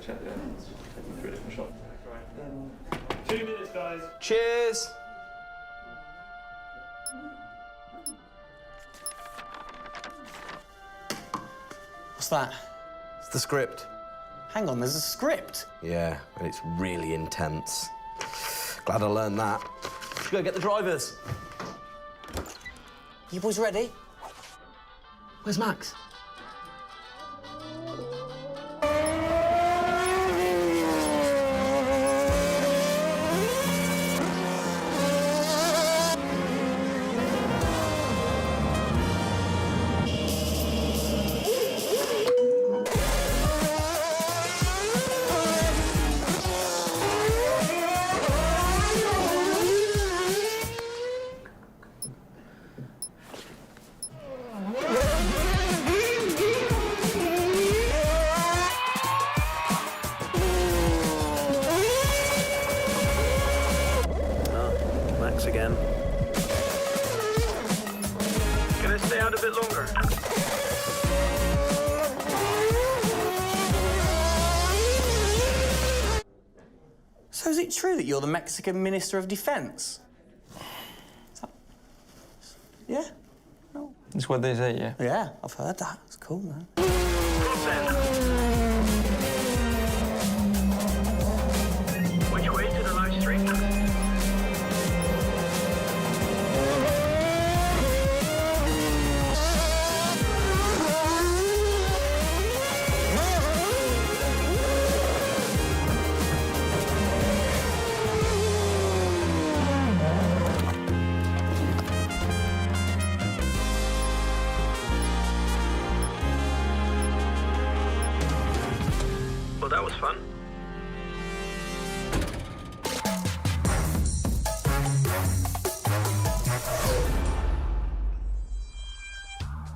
check the onions. Take them through a different shop. Right. 2 minutes, guys. Cheers. What's that? It's the script. Hang on, there's a script? Yeah, and it's really intense. Glad I learned that. Let's go get the drivers. You boys ready? Where's Max? Again. Can I stay out a bit longer? So is it true that you're the Mexican Minister of Defense? Yeah? No. That's what they say, yeah. Yeah, I've heard that. It's cool, man. Which way to the live stream? Well, that was fun.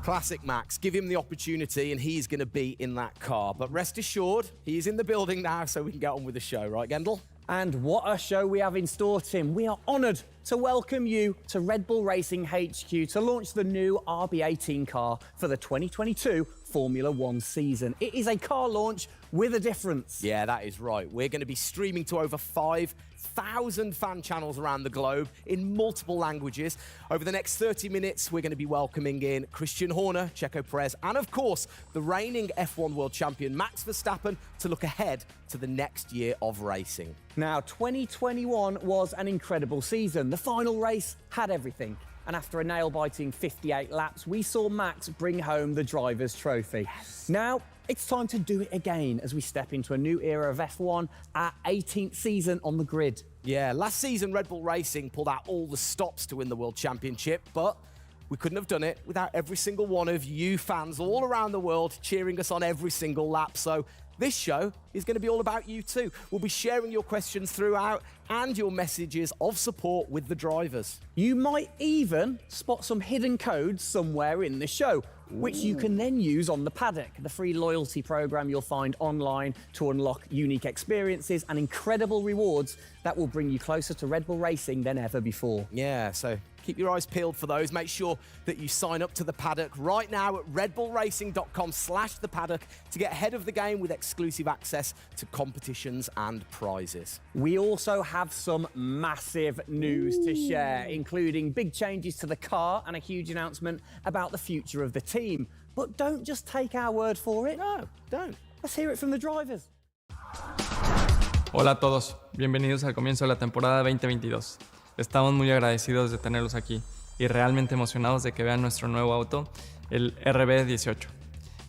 Classic Max. Give him the opportunity and he's going to be in that car. But rest assured, he's in the building now so we can get on with the show. Right, Gendel? And what a show we have in store, Tim. We are honoured to welcome you to Red Bull Racing HQ to launch the new RB18 car for the 2022 Formula One season. It is a car launch with a difference. Yeah, that is right. We're going to be streaming to over 5,000 fan channels around the globe in multiple languages. Over the next 30 minutes, we're going to be welcoming in Christian Horner, Checo Perez, and of course, the reigning F1 World Champion Max Verstappen to look ahead to the next year of racing. Now, 2021 was an incredible season. The final race had everything. And after a nail-biting 58 laps, we saw Max bring home the Drivers' Trophy. Yes. Now, it's time to do it again as we step into a new era of F1, our 18th season on the grid. Yeah, last season Red Bull Racing pulled out all the stops to win the World Championship, but we couldn't have done it without every single one of you fans all around the world cheering us on every single lap. So this show is going to be all about you too. We'll be sharing your questions throughout and your messages of support with the drivers. You might even spot some hidden codes somewhere in the show, which you can then use on the paddock, the free loyalty program you'll find online to unlock unique experiences and incredible rewards that will bring you closer to Red Bull Racing than ever before. Yeah, so keep your eyes peeled for those. Make sure that you sign up to the paddock right now at redbullracing.com/thepaddock to get ahead of the game with exclusive access to competitions and prizes. We also have some massive news to share, including big changes to the car and a huge announcement about the future of the team. But don't just take our word for it. No, don't. Let's hear it from the drivers. Hola a todos, bienvenidos al comienzo de la temporada 2022. Estamos muy agradecidos de tenerlos aquí y realmente emocionados de que vean nuestro nuevo auto. el rb18.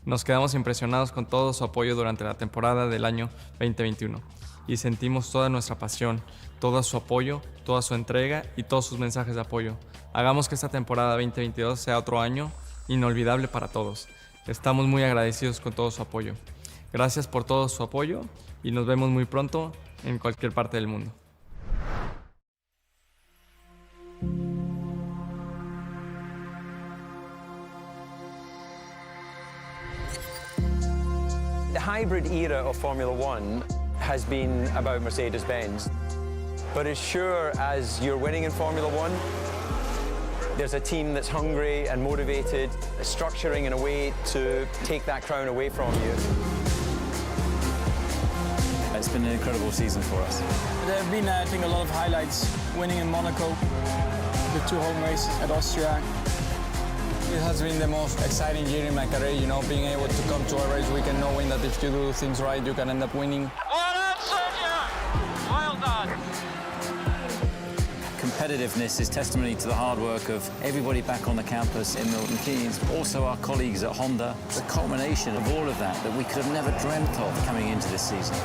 Nos quedamos impresionados con todo su apoyo durante la temporada del año 2021 y sentimos toda nuestra pasión, todo su apoyo, toda su entrega y todos sus mensajes de apoyo. Hagamos que esta temporada 2022 sea otro año inolvidable para todos. Estamos muy agradecidos con todo su apoyo. Gracias por todo su apoyo y nos vemos muy pronto en cualquier parte del mundo. The hybrid era of Formula One has been about Mercedes-Benz. But as sure as you're winning in Formula One, there's a team that's hungry and motivated, structuring in a way to take that crown away from you. It's been an incredible season for us. There have been, I think, a lot of highlights. Winning in Monaco, the 2 home races at Austria. It has been the most exciting year in my career, you know, being able to come to a race weekend knowing that if you do things right, you can end up winning. Well done, Sergio! Well done. Competitiveness is testimony to the hard work of everybody back on the campus in Milton Keynes, also our colleagues at Honda. It's a culmination of all of that we could have never dreamt of coming into this season.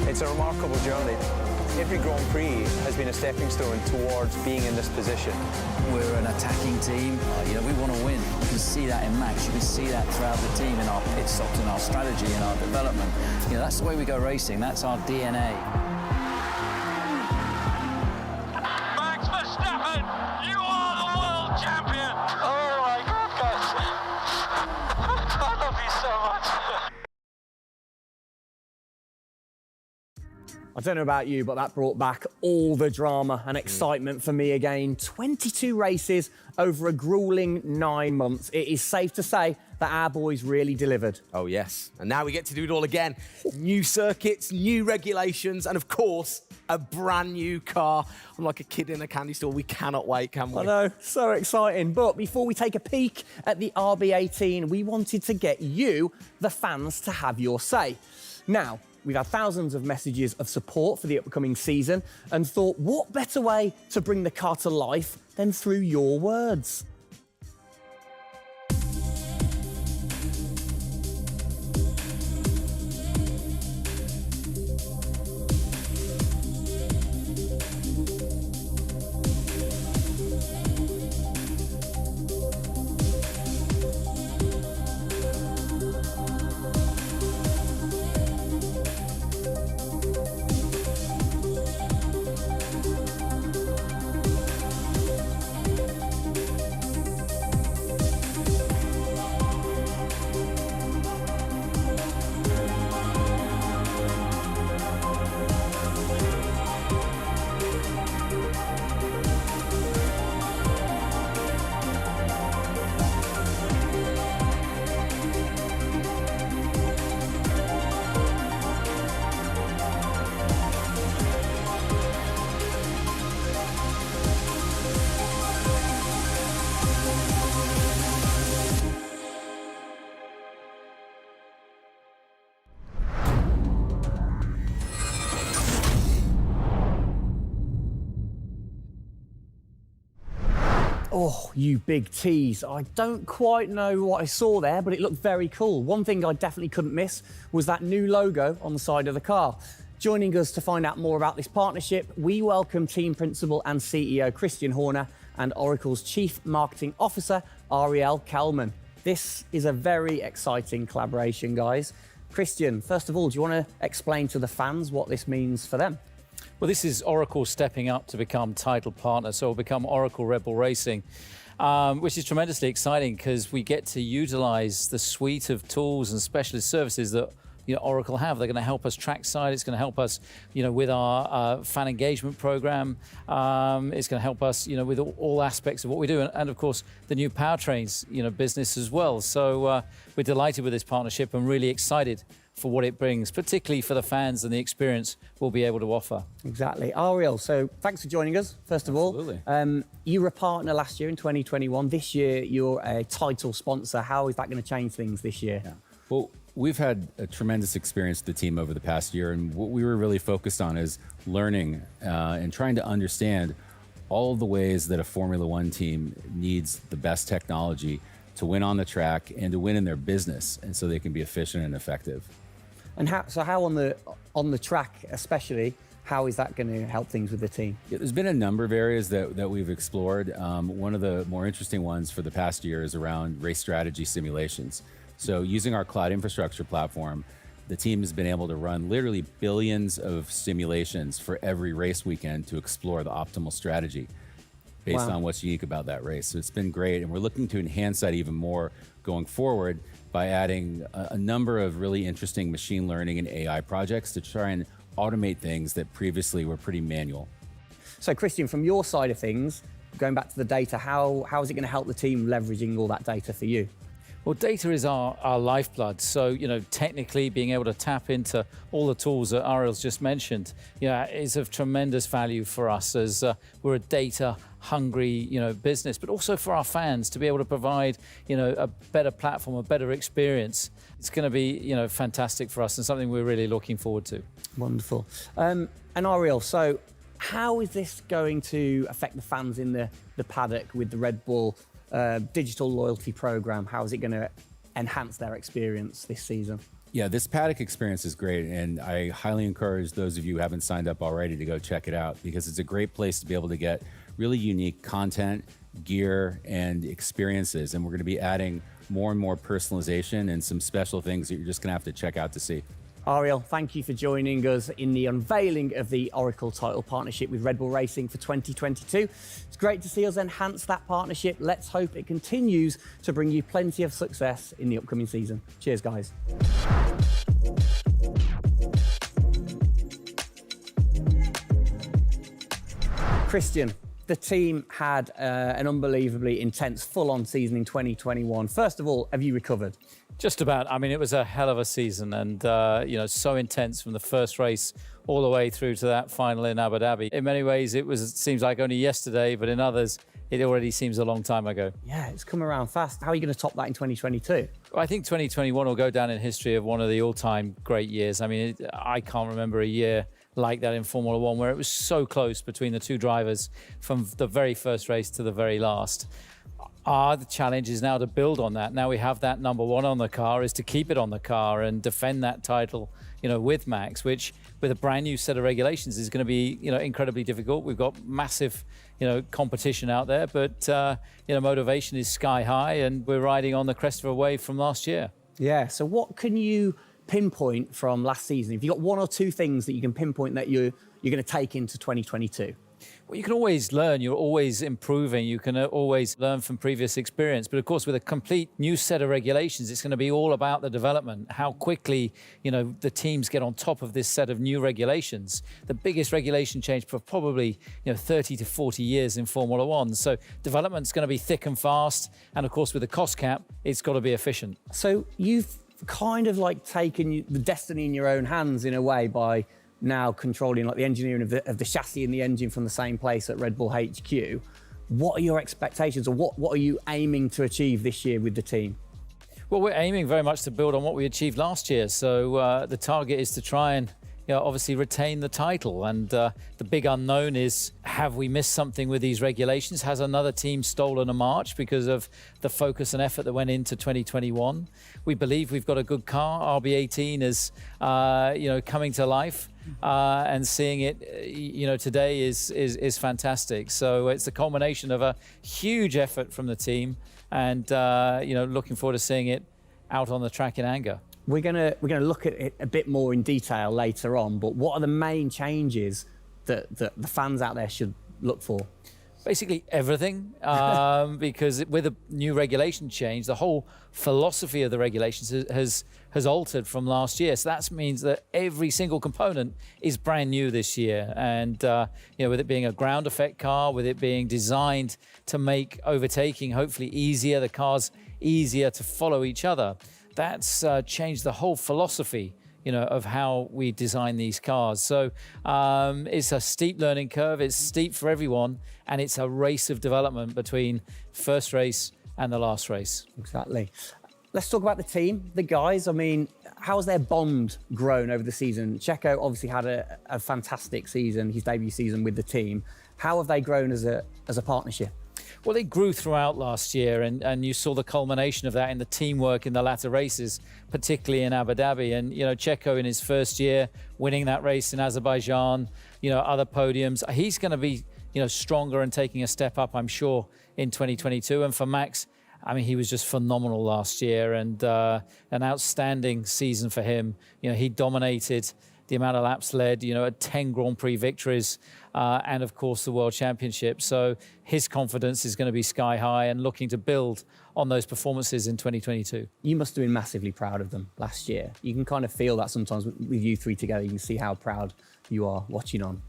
It's a remarkable journey. Every Grand Prix has been a stepping stone towards being in this position. We're an attacking team. You know, we want to win. You can see that in Max. You can see that throughout the team in our pit stops, in our strategy, in our development. You know, that's the way we go racing. That's our DNA. Max Verstappen, you are the world champion! Oh my goodness! I love you so much! I don't know about you, but that brought back all the drama and excitement for me again. 22 races over a grueling 9 months. It is safe to say that our boys really delivered. Oh, yes. And now we get to do it all again. New circuits, new regulations, and of course, a brand new car. I'm like a kid in a candy store. We cannot wait, can we? I know, so exciting. But before we take a peek at the RB18, we wanted to get you, the fans, to have your say. Now, we've had thousands of messages of support for the upcoming season and thought, what better way to bring the car to life than through your words? Oh, you big tease. I don't quite know what I saw there, but it looked very cool. One thing I definitely couldn't miss was that new logo on the side of the car. Joining us to find out more about this partnership, we welcome team principal and CEO Christian Horner and Oracle's Chief Marketing Officer, Ariel Kelman. This is a very exciting collaboration, guys. Christian, first of all, do you want to explain to the fans what this means for them? Well, this is Oracle stepping up to become title partner, so we'll become Oracle Red Bull Racing, which is tremendously exciting because we get to utilize the suite of tools and specialist services that Oracle have. They're going to help us trackside. It's going to help us, with our fan engagement program. It's going to help us, with all aspects of what we do, and of course the new powertrains, business as well. So we're delighted with this partnership and really excited for what it brings, particularly for the fans and the experience we'll be able to offer. Exactly. Ariel, so thanks for joining us, first of all. You were a partner last year in 2021. This year, you're a title sponsor. How is that going to change things this year? Yeah. Well, we've had a tremendous experience with the team over the past year, and what we were really focused on is learning and trying to understand all of the ways that a Formula One team needs the best technology to win on the track and to win in their business, and so they can be efficient and effective. And how on the track especially, how is that going to help things with the team? Yeah, there's been a number of areas that we've explored. One of the more interesting ones for the past year is around race strategy simulations. So using our cloud infrastructure platform, the team has been able to run literally billions of simulations for every race weekend to explore the optimal strategy based on what's unique about that race. So it's been great, and we're looking to enhance that even more going forward by adding a number of really interesting machine learning and AI projects to try and automate things that previously were pretty manual. So Christian, from your side of things, going back to the data, how is it going to help the team leveraging all that data for you? Well, data is our lifeblood. So, you know, technically being able to tap into all the tools that Ariel's just mentioned, you know, is of tremendous value for us as we're a data-hungry, you know, business, but also for our fans to be able to provide, you know, a better platform, a better experience. It's going to be, you know, fantastic for us and something we're really looking forward to. Wonderful. And Ariel, so how is this going to affect the fans in the paddock with the Red Bull digital loyalty program? How is it going to enhance their experience this season? Yeah, this paddock experience is great, and I highly encourage those of you who haven't signed up already to go check it out, because it's a great place to be able to get really unique content, gear, and experiences. And we're going to be adding more and more personalization and some special things that you're just going to have to check out to see. Ariel, thank you for joining us in the unveiling of the Oracle title partnership with Red Bull Racing for 2022. It's great to see us enhance that partnership. Let's hope it continues to bring you plenty of success in the upcoming season. Cheers, guys. Christian, the team had an unbelievably intense, full-on season in 2021. First of all, have you recovered? Just about. I mean, it was a hell of a season, and you know, so intense from the first race all the way through to that final in Abu Dhabi. In many ways, it seems like only yesterday, but in others, it already seems a long time ago. Yeah, it's come around fast. How are you going to top that in 2022? Well, I think 2021 will go down in history of one of the all-time great years. I mean, I can't remember a year like that in Formula One where it was so close between the two drivers from the very first race to the very last. The challenge is now to build on that. Now we have that number one on the car, is to keep it on the car and defend that title, you know, with Max, which with a brand new set of regulations is going to be, you know, incredibly difficult. We've got massive, you know, competition out there, but, you know, motivation is sky high, and we're riding on the crest of a wave from last year. Yeah, so what can you pinpoint from last season? If you've got one or two things that you can pinpoint that you're going to take into 2022? Well, you can always learn. You're always improving. You can always learn from previous experience. But of course, with a complete new set of regulations, it's going to be all about the development, how quickly, you know, the teams get on top of this set of new regulations. The biggest regulation change for probably, you know, 30 to 40 years in Formula One. So development's going to be thick and fast. And of course, with the cost cap, it's got to be efficient. So you've kind of like taken the destiny in your own hands in a way by now controlling like the engineering of the chassis and the engine from the same place at Red Bull HQ. What are your expectations, or what are you aiming to achieve this year with the team? Well, we're aiming very much to build on what we achieved last year. So the target is to try and, you know, obviously retain the title. And the big unknown is, have we missed something with these regulations? Has another team stolen a march because of the focus and effort that went into 2021? We believe we've got a good car. RB18 is, you know, coming to life. And seeing it, you know, today is fantastic. So it's a culmination of a huge effort from the team, and you know, looking forward to seeing it out on the track in anger. We're gonna look at it a bit more in detail later on. But what are the main changes that the fans out there should look for? Basically everything, because with a new regulation change, the whole philosophy of the regulations has altered from last year. So that means that every single component is brand new this year. And you know, with it being a ground effect car, with it being designed to make overtaking hopefully easier, the cars easier to follow each other, that's changed the whole philosophy, you know, of how we design these cars. So it's a steep learning curve. It's steep for everyone, and it's a race of development between first race and the last race. Exactly. Let's talk about the team, the guys. I mean, how's their bond grown over the season? Checo obviously had a fantastic season, his debut season with the team. How have they grown as a partnership? Well, they grew throughout last year, and you saw the culmination of that in the teamwork in the latter races, particularly in Abu Dhabi. And, you know, Checo in his first year, winning that race in Azerbaijan, you know, other podiums. He's going to be, you know, stronger and taking a step up, I'm sure, in 2022. And for Max, I mean, he was just phenomenal last year, and an outstanding season for him. You know, he dominated the amount of laps led, you know, at 10 Grand Prix victories, and of course the World Championship. So his confidence is going to be sky high and looking to build on those performances in 2022. You must have been massively proud of them last year. You can kind of feel that sometimes with you three together. You can see how proud you are watching on.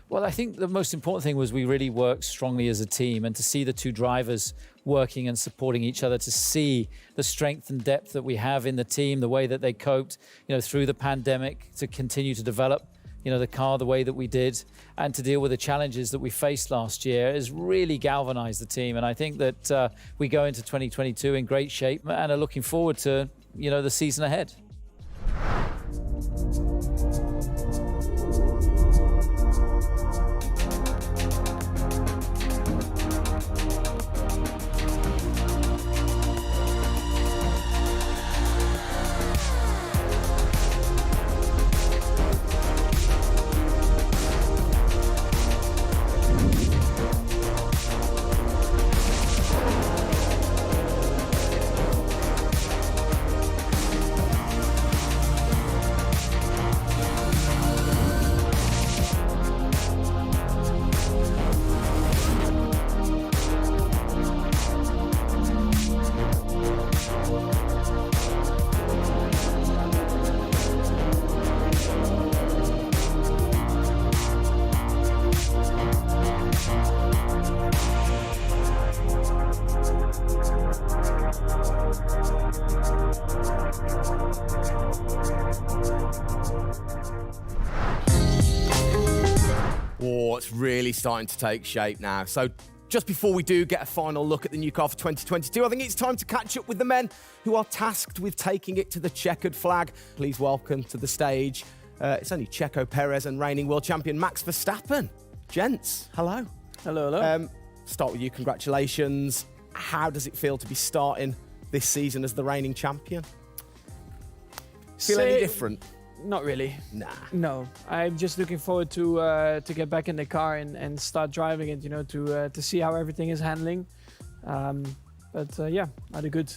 Well, I think the most important thing was we really worked strongly as a team, and to see the two drivers working and supporting each other, to see the strength and depth that we have in the team, the way that they coped, you know, through the pandemic, to continue to develop, you know, the car the way that we did, and to deal with the challenges that we faced last year has really galvanized the team. And I think that we go into 2022 in great shape and are looking forward to, you know, the season ahead. Oh, it's really starting to take shape now. So just before we do get a final look at the new car for 2022, I think it's time to catch up with the men who are tasked with taking it to the checkered flag. Please welcome to the stage, it's only Checo Perez and reigning world champion Max Verstappen. Gents, hello. Hello, hello. Start with you, congratulations. How does it feel to be starting this season as the reigning champion? Feel any different? Not really. Nah. No, I'm just looking forward to get back in the car and start driving it. You know, to see how everything is handling. Yeah, I had a good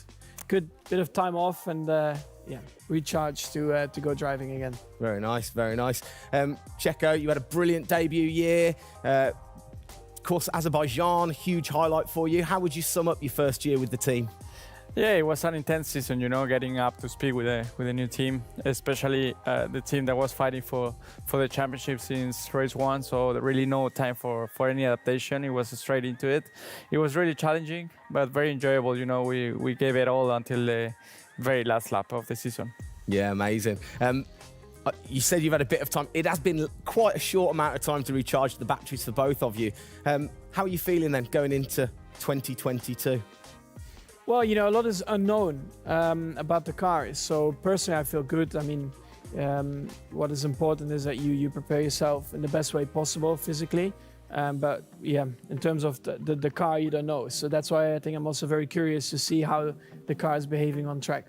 bit of time off and recharge to go driving again. Very nice, very nice. Checo, you had a brilliant debut year. Of course, Azerbaijan, huge highlight for you. How would you sum up your first year with the team? Yeah, it was an intense season, you know, getting up to speed with the new team, especially the team that was fighting for the championship since race one. So there really no time for any adaptation. It was straight into it. It was really challenging, but very enjoyable. You know, we gave it all until the very last lap of the season. Yeah, amazing. You said you've had a bit of time. It has been quite a short amount of time to recharge the batteries for both of you. How are you feeling then going into 2022? Well, you know, a lot is unknown about the car. So personally, I feel good. I mean, what is important is that you prepare yourself in the best way possible physically. But yeah, in terms of the car, you don't know. So that's why I think I'm also very curious to see how the car is behaving on track.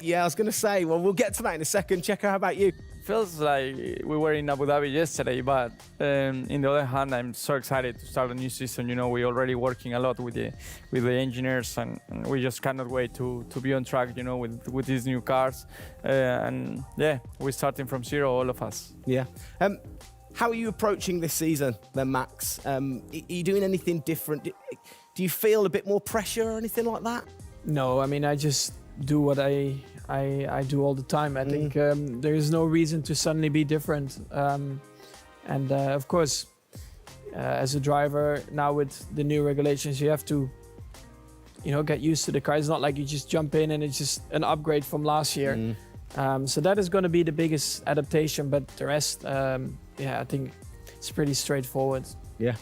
Yeah, I was going to say, well, we'll get to that in a second. Checo, how about you? Feels like we were in Abu Dhabi yesterday, but in the other hand, I'm so excited to start a new season. You know, we're already working a lot with the engineers, and we just cannot wait to be on track, you know, with these new cars. And yeah, we're starting from zero, all of us. Yeah. How are you approaching this season then, Max? Are you doing anything different? Do you feel a bit more pressure or anything like that? No, I mean, I just do what I do all the time. I think there is no reason to suddenly be different. Of course, as a driver now with the new regulations, you have to, you know, get used to the car. It's not like you just jump in and it's just an upgrade from last year. So that is going to be the biggest adaptation. But the rest, yeah, I think it's pretty straightforward. Yeah.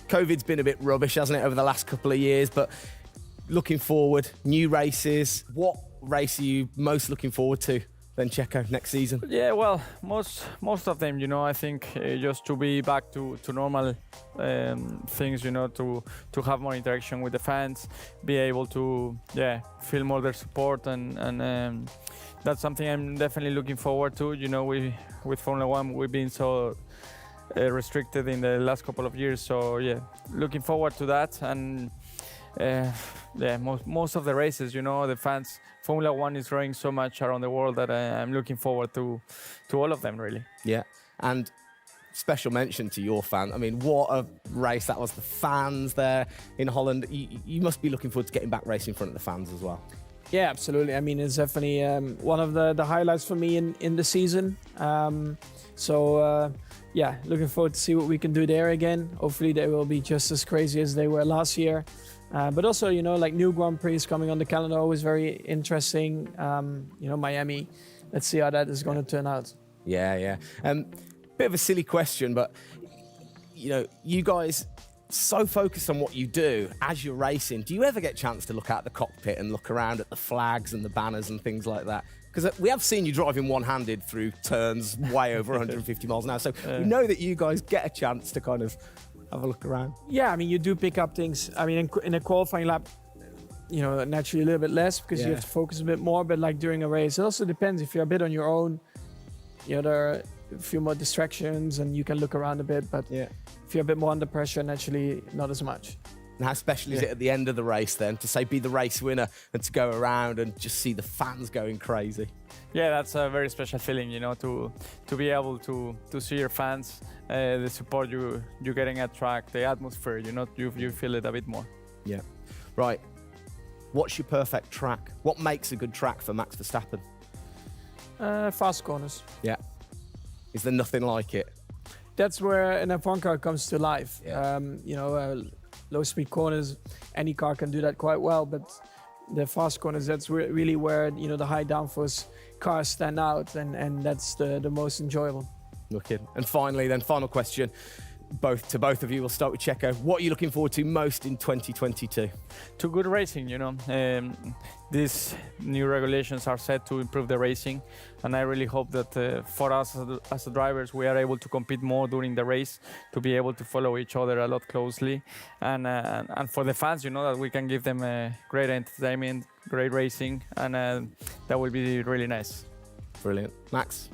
COVID's been a bit rubbish, hasn't it, over the last couple of years? But looking forward, new races. What race are you most looking forward to then, Checo, next season? Yeah, well, most of them, I think just to be back to normal things, to have more interaction with the fans, be able to, feel more their support, and that's something I'm definitely looking forward to. With Formula One, we've been so restricted in the last couple of years, so looking forward to that. And most of the races, the fans, Formula One is growing so much around the world that I'm looking forward to all of them, really. Yeah, and special mention to your fan. I mean, what a race that was. The fans there in Holland. You must be looking forward to getting back racing in front of the fans as well. Yeah, absolutely. I mean, it's definitely one of the highlights for me in the season. Looking forward to see what we can do there again. Hopefully they will be just as crazy as they were last year. But also, like new Grand Prix coming on the calendar, always very interesting. Miami, let's see how that is going to turn out. Yeah. Bit of a silly question, but, you guys so focused on what you do as you're racing. Do you ever get a chance to look out the cockpit and look around at the flags and the banners and things like that? Because we have seen you driving one-handed through turns way over 150 miles an hour. So we know that you guys get a chance to kind of have a look around. Yeah, I mean, you do pick up things. I mean, in a qualifying lap, naturally a little bit less because you have to focus a bit more. But like during a race, it also depends. If you're a bit on your own, there are a few more distractions and you can look around a bit. But if you're a bit more under pressure, naturally not as much. And how special is it at the end of the race then to say be the race winner and to go around and just see the fans going crazy? Yeah, that's a very special feeling, to be able to see your fans, the support you're getting at track, the atmosphere, you feel it a bit more. Yeah. Right. What's your perfect track? What makes a good track for Max Verstappen? Fast corners. Yeah. Is there nothing like it? That's where an F1 car comes to life. Yeah. Low-speed corners, any car can do that quite well, but the fast corners, that's really where the high downforce cars stand out, and that's the most enjoyable. Looking. And finally, then, final question, to both of you. We'll start with Checo. What are you looking forward to most in 2022? To good racing, these new regulations are set to improve the racing, and I really hope that for us as the drivers, we are able to compete more during the race, to be able to follow each other a lot closely, and for the fans, that we can give them great entertainment, great racing, and that will be really nice. Brilliant. Max?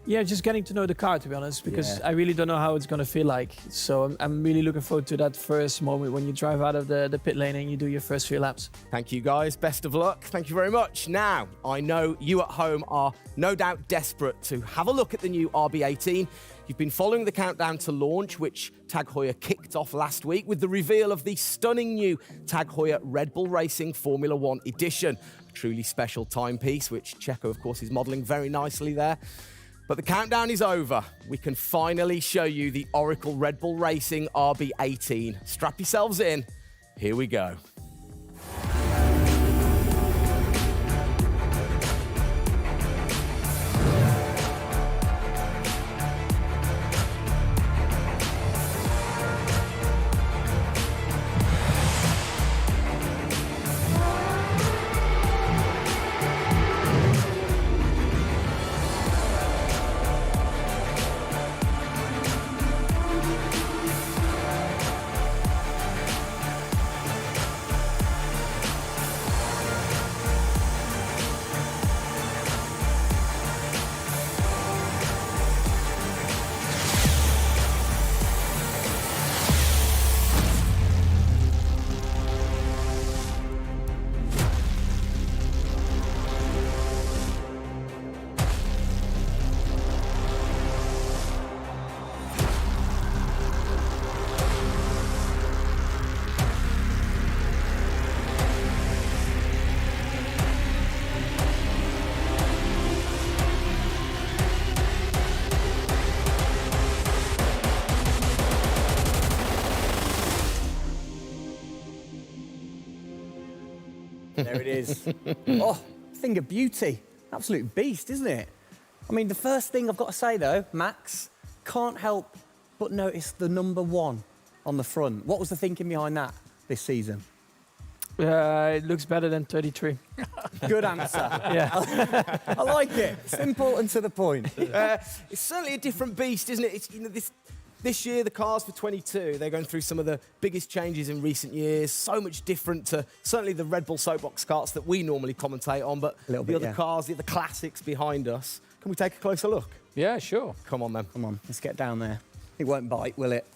Yeah, just getting to know the car, to be honest, because I really don't know how it's going to feel like. So I'm really looking forward to that first moment when you drive out of the pit lane and you do your first few laps. Thank you, guys. Best of luck. Thank you very much. Now, I know you at home are no doubt desperate to have a look at the new RB18. You've been following the countdown to launch, which Tag Heuer kicked off last week with the reveal of the stunning new Tag Heuer Red Bull Racing Formula One edition. A truly special timepiece, which Checo, of course, is modelling very nicely there. But the countdown is over. We can finally show you the Oracle Red Bull Racing RB18. Strap yourselves in. Here we go. There it is. Oh, thing of beauty. Absolute beast, isn't it? I mean, the first thing I've got to say, though, Max, can't help but notice the number 1 on the front. What was the thinking behind that this season? It looks better than 33. Good answer. Yeah. I like it. Simple and to the point. It's certainly a different beast, isn't it? It's, you know, this year, the cars for 22, they're going through some of the biggest changes in recent years. So much different to certainly the Red Bull soapbox karts that we normally commentate on, but the other cars, the other classics behind us. Can we take a closer look? Yeah, sure. Come on, then. Come on, let's get down there. It won't bite, will it?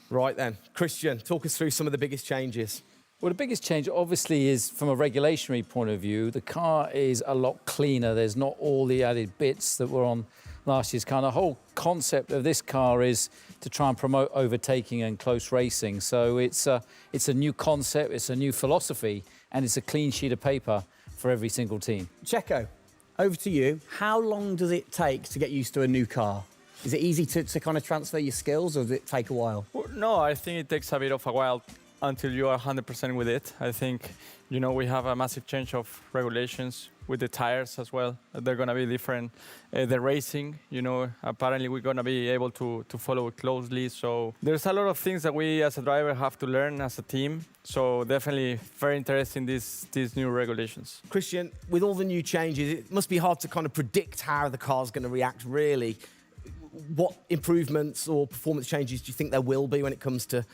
Right then, Christian, talk us through some of the biggest changes. Well, the biggest change, obviously, is from a regulatory point of view. The car is a lot cleaner. There's not all the added bits that were on last year's car. The whole concept of this car is to try and promote overtaking and close racing. So it's a new concept, it's a new philosophy, and it's a clean sheet of paper for every single team. Checo, over to you. How long does it take to get used to a new car? Is it easy to kind of transfer your skills, or does it take a while? Well, no, I think it takes a bit of a while until you are 100% with it. I think, you know, we have a massive change of regulations with the tires as well. They're going to be different. The racing, you know, apparently we're going to be able to follow it closely. So there's a lot of things that we as a driver have to learn as a team. So definitely very interesting, these new regulations. Christian, with all the new changes, it must be hard to kind of predict how the car's going to react, really. What improvements or performance changes do you think there will be when it comes to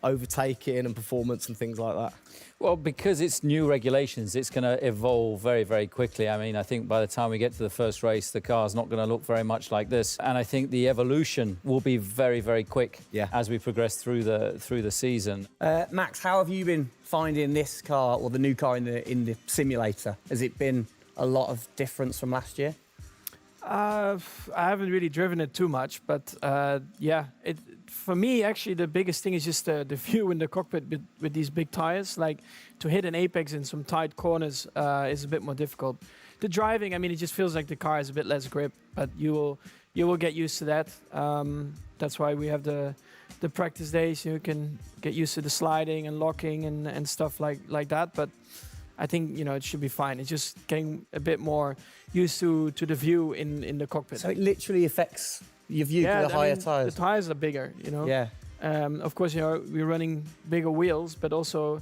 overtaking and performance and things like that? Well, because it's new regulations, it's going to evolve very, very quickly. I mean, I think by the time we get to the first race, the car's not going to look very much like this. And I think the evolution will be very, very quick as we progress through the season. Max, how have you been finding this car, or the new car in the simulator? Has it been a lot of difference from last year? I haven't really driven it too much, but yeah, for me, actually, the biggest thing is just the view in the cockpit with these big tires. Like, to hit an apex in some tight corners is a bit more difficult. The driving, I mean, it just feels like the car has a bit less grip, but you will get used to that. That's why we have the practice days. You can get used to the sliding and locking and stuff like that. But I think, you know, it should be fine. It's just getting a bit more used to the view in the cockpit. So it literally affects your view to the higher tyres? The tyres are bigger, you know. Yeah. Of course, you know, we're running bigger wheels, but also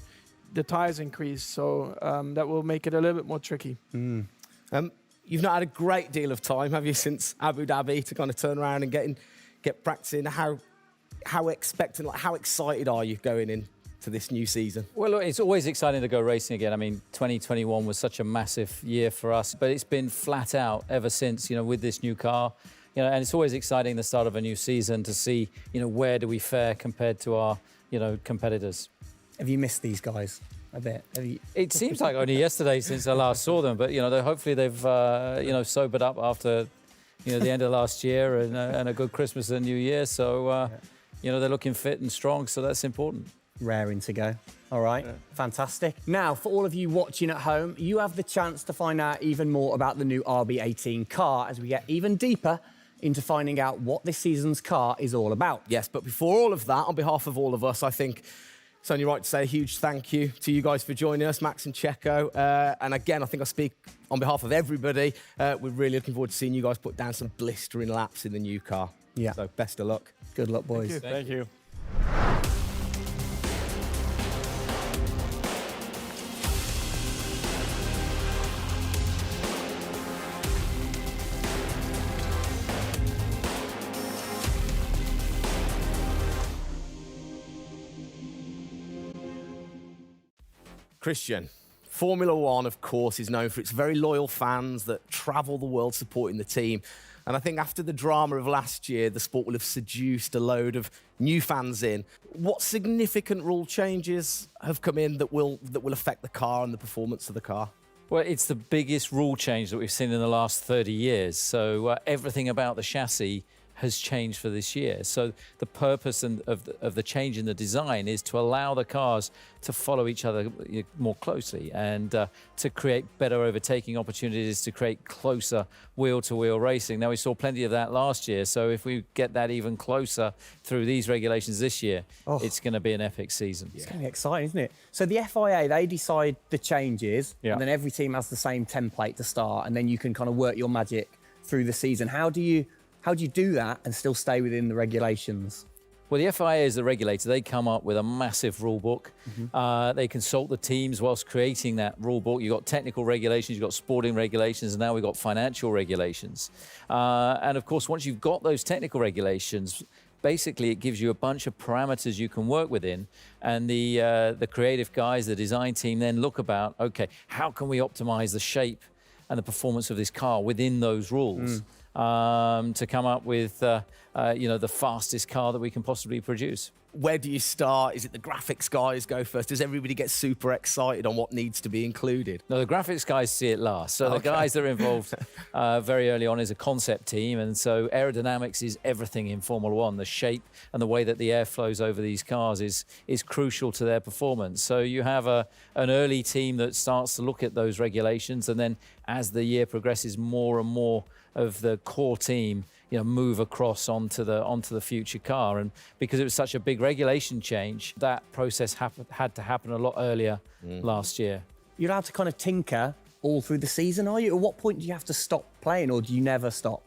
the tyres increase. So that will make it a little bit more tricky. You've not had a great deal of time, have you, since Abu Dhabi to kind of turn around and get practicing? How expectant, like, how excited are you going in to this new season? Well, look, it's always exciting to go racing again. I mean, 2021 was such a massive year for us, but it's been flat out ever since, you know, with this new car. You know, and it's always exciting the start of a new season to see, you know, where do we fare compared to our, you know, competitors. Have you missed these guys a bit? It seems like only yesterday since I last saw them, but, you know, hopefully they've, you know, sobered up after, you know, the end of last year and a good Christmas and New Year. So, you know, they're looking fit and strong, so that's important. Raring to go. All right, fantastic. Now, for all of you watching at home, you have the chance to find out even more about the new RB18 car as we get even deeper into finding out what this season's car is all about. Yes, but before all of that, on behalf of all of us, I think it's only right to say a huge thank you to you guys for joining us, Max and Checo. And again, I think I speak on behalf of everybody. We're really looking forward to seeing you guys put down some blistering laps in the new car. Yeah. So best of luck. Good luck, boys. Thank you. Christian, Formula One, of course, is known for its very loyal fans that travel the world supporting the team. And I think after the drama of last year, the sport will have seduced a load of new fans in. What significant rule changes have come in that will affect the car and the performance of the car? Well, it's the biggest rule change that we've seen in the last 30 years. So everything about the chassis has changed for this year. So the purpose of the change in the design is to allow the cars to follow each other more closely and to create better overtaking opportunities, to create closer wheel-to-wheel racing. Now, we saw plenty of that last year, so if we get that even closer through these regulations this year, it's going to be an epic season. It's going to be exciting, isn't it? So the FIA, they decide the changes, and then every team has the same template to start, and then you can kind of work your magic through the season. How do you do that and still stay within the regulations? Well, the FIA is the regulator. They come up with a massive rule book. They consult the teams whilst creating that rule book. You've got technical regulations, you've got sporting regulations, and now we've got financial regulations. And of course, once you've got those technical regulations, basically it gives you a bunch of parameters you can work within. And the creative guys, the design team then look about, okay, how can we optimize the shape and the performance of this car within those rules to come up with the fastest car that we can possibly produce. Where do you start? Is it the graphics guys go first? Does everybody get super excited on what needs to be included? No, the graphics guys see it last. So the guys that are involved very early on is a concept team. And so aerodynamics is everything in Formula One. The shape and the way that the air flows over these cars is crucial to their performance. So you have an early team that starts to look at those regulations. And then as the year progresses, more and more of the core team move across onto the future car. And because it was such a big regulation change, that process had to happen a lot earlier last year. You're allowed to kind of tinker all through the season, are you? At what point do you have to stop playing, or do you never stop?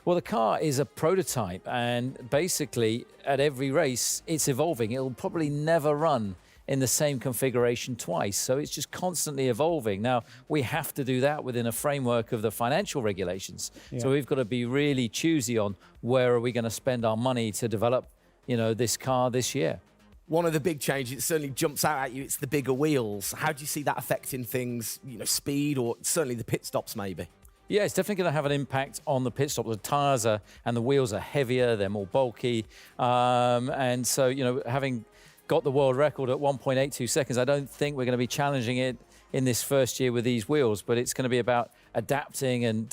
Well, the car is a prototype, and basically at every race it's evolving. It'll probably never run in the same configuration twice. So it's just constantly evolving. Now, we have to do that within a framework of the financial regulations. Yeah. So we've got to be really choosy on where are we going to spend our money to develop, this car this year. One of the big changes, it certainly jumps out at you, it's the bigger wheels. How do you see that affecting things, speed, or certainly the pit stops maybe? Yeah, it's definitely going to have an impact on the pit stop. The tyres and the wheels are heavier, they're more bulky. And so, having got the world record at 1.82 seconds. I don't think we're going to be challenging it in this first year with these wheels, but it's going to be about adapting and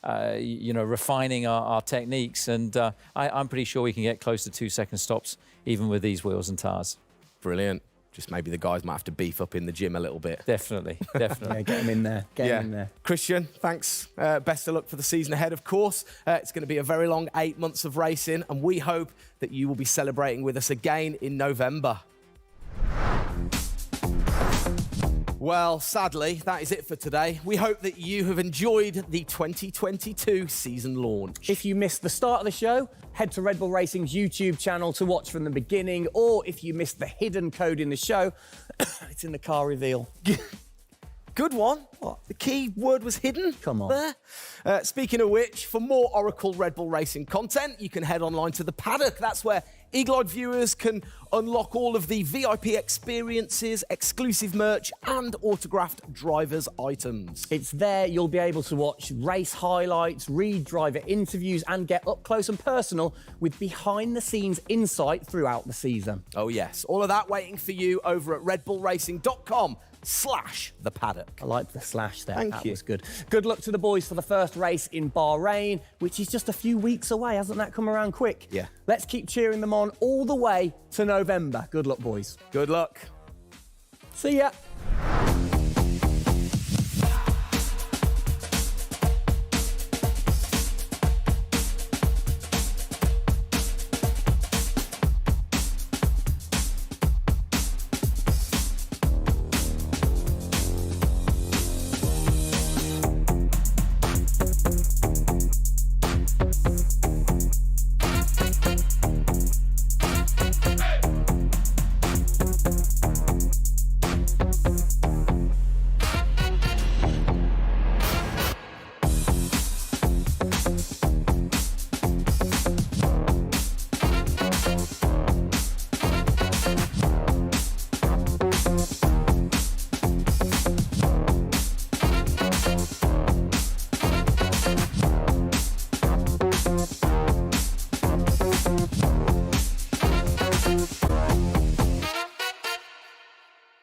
refining our techniques. And I'm pretty sure we can get close to 2-second stops even with these wheels and tyres. Brilliant. Just maybe the guys might have to beef up in the gym a little bit. Definitely. Yeah, get them in there. Get them in there. Christian, thanks. Best of luck for the season ahead, of course. It's going to be a very long 8 months of racing, and we hope that you will be celebrating with us again in November. Well, sadly, that is it for today. We hope that you have enjoyed the 2022 season launch. If you missed the start of the show, head to Red Bull Racing's YouTube channel to watch from the beginning, or if you missed the hidden code in the show, it's in the car reveal. Good one. What? The key word was hidden? Come on. There. Speaking of which, for more Oracle Red Bull Racing content, you can head online to the paddock. That's where eagle-eyed viewers can unlock all of the VIP experiences, exclusive merch, and autographed drivers' items. It's there you'll be able to watch race highlights, read driver interviews, and get up close and personal with behind-the-scenes insight throughout the season. Oh, yes. All of that waiting for you over at redbullracing.com/the paddock. I like the slash there. Thank you. That was good. Good luck to the boys for the first race in Bahrain, which is just a few weeks away. Hasn't that come around quick? Yeah. Let's keep cheering them on all the way to November. Good luck, boys. Good luck. See ya.